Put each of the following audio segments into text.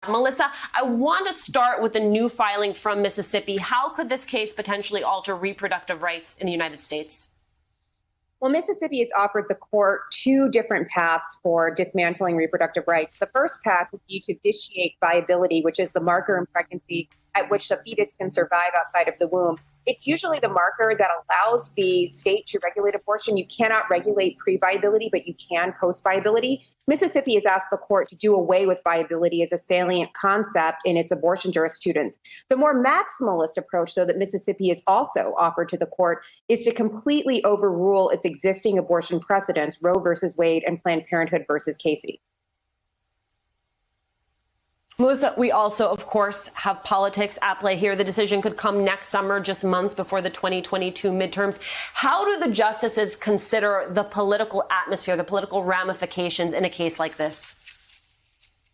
Melissa, I want to start with a new filing from Mississippi. How could this case potentially alter reproductive rights in the United States? Well, Mississippi has offered the court two different paths for dismantling reproductive rights. The first path would be to vitiate viability, which is the marker in pregnancy at which the fetus can survive outside of the womb. It's usually the marker that allows the state to regulate abortion. You cannot regulate pre-viability, but you can post-viability. Mississippi has asked the court to do away with viability as a salient concept in its abortion jurisprudence. The more maximalist approach, though, that Mississippi has also offered to the court is to completely overrule its existing abortion precedents, Roe versus Wade and Planned Parenthood versus Casey. Melissa, we also, of course, have politics at play here. The decision could come next summer, just months before the 2022 midterms. How do the justices consider the political atmosphere, the political ramifications in a case like this?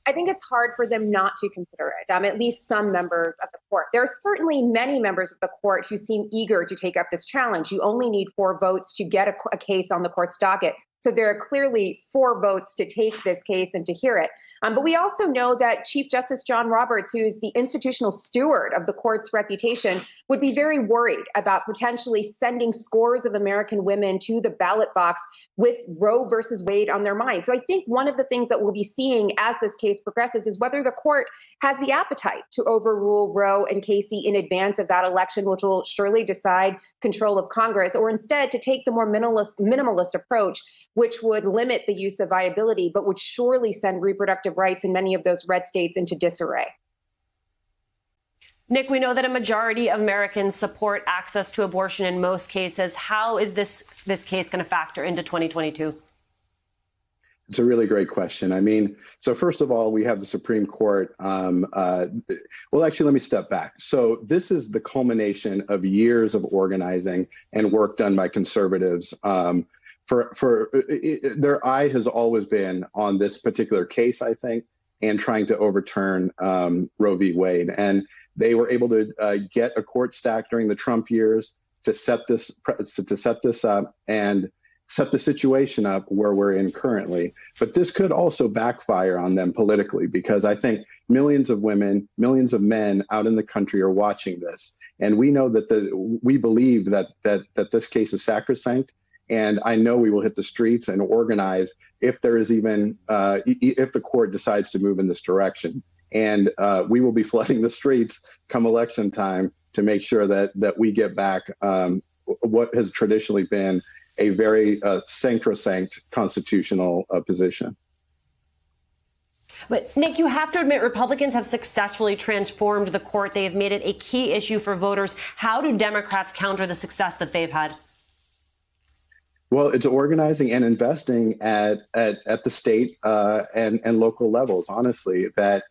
I think it's hard for them not to consider it, at least some members of the court. There are certainly many members of the court who seem eager to take up this challenge. You only need 4 votes to get a case on the court's docket. So there are clearly 4 votes to take this case and to hear it. But we also know that Chief Justice John Roberts, who is the institutional steward of the court's reputation, would be very worried about potentially sending scores of American women to the ballot box with Roe versus Wade on their mind. So I think one of the things that we'll be seeing as this case progresses is whether the court has the appetite to overrule Roe and Casey in advance of that election, which will surely decide control of Congress, or instead to take the more minimalist approach, which would limit the use of viability, but would surely send reproductive rights in many of those red states into disarray. Nick, we know that a majority of Americans support access to abortion in most cases. How is this case going to factor into 2022? It's a really great question. I mean, so first of all, we have the Supreme Court. Well, actually, let me step back. So this is the culmination of years of organizing and work done by conservatives. Their eye has always been on this particular case, I think, and trying to overturn Roe v. Wade. And they were able to get a court stack during the Trump years to set this up and set the situation up where we're in currently. But this could also backfire on them politically, because I think millions of women, millions of men out in the country are watching this. And we know that we believe that this case is sacrosanct. And I know we will hit the streets and organize if there is even, if the court decides to move in this direction. And we will be flooding the streets come election time to make sure that we get back what has traditionally been a very sacrosanct constitutional position. But Nick, you have to admit Republicans have successfully transformed the court. They have made it a key issue for voters. How do Democrats counter the success that they've had? Well, it's organizing and investing at the state and local levels. Honestly, that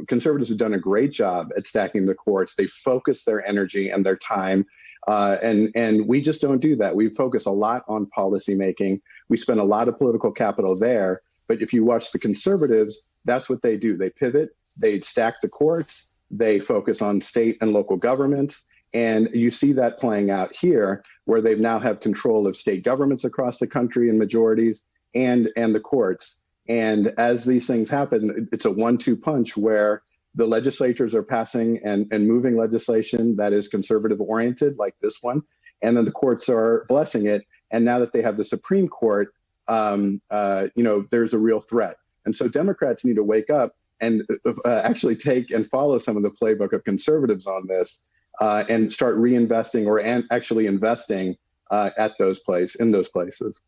conservatives have done a great job at stacking the courts. They focus their energy and their time, and we just don't do that. We focus a lot on policy making. We spend a lot of political capital there. But if you watch the conservatives, that's what they do. They pivot. They stack the courts. They focus on state and local governments. And you see that playing out here, where they now have control of state governments across the country in majorities and the courts. And as these things happen, it's a 1-2 punch where the legislatures are passing and moving legislation that is conservative oriented, like this one. And then the courts are blessing it. And now that they have the Supreme Court, there's a real threat. And so Democrats need to wake up and actually take and follow some of the playbook of conservatives on this. And start reinvesting or actually investing in those places.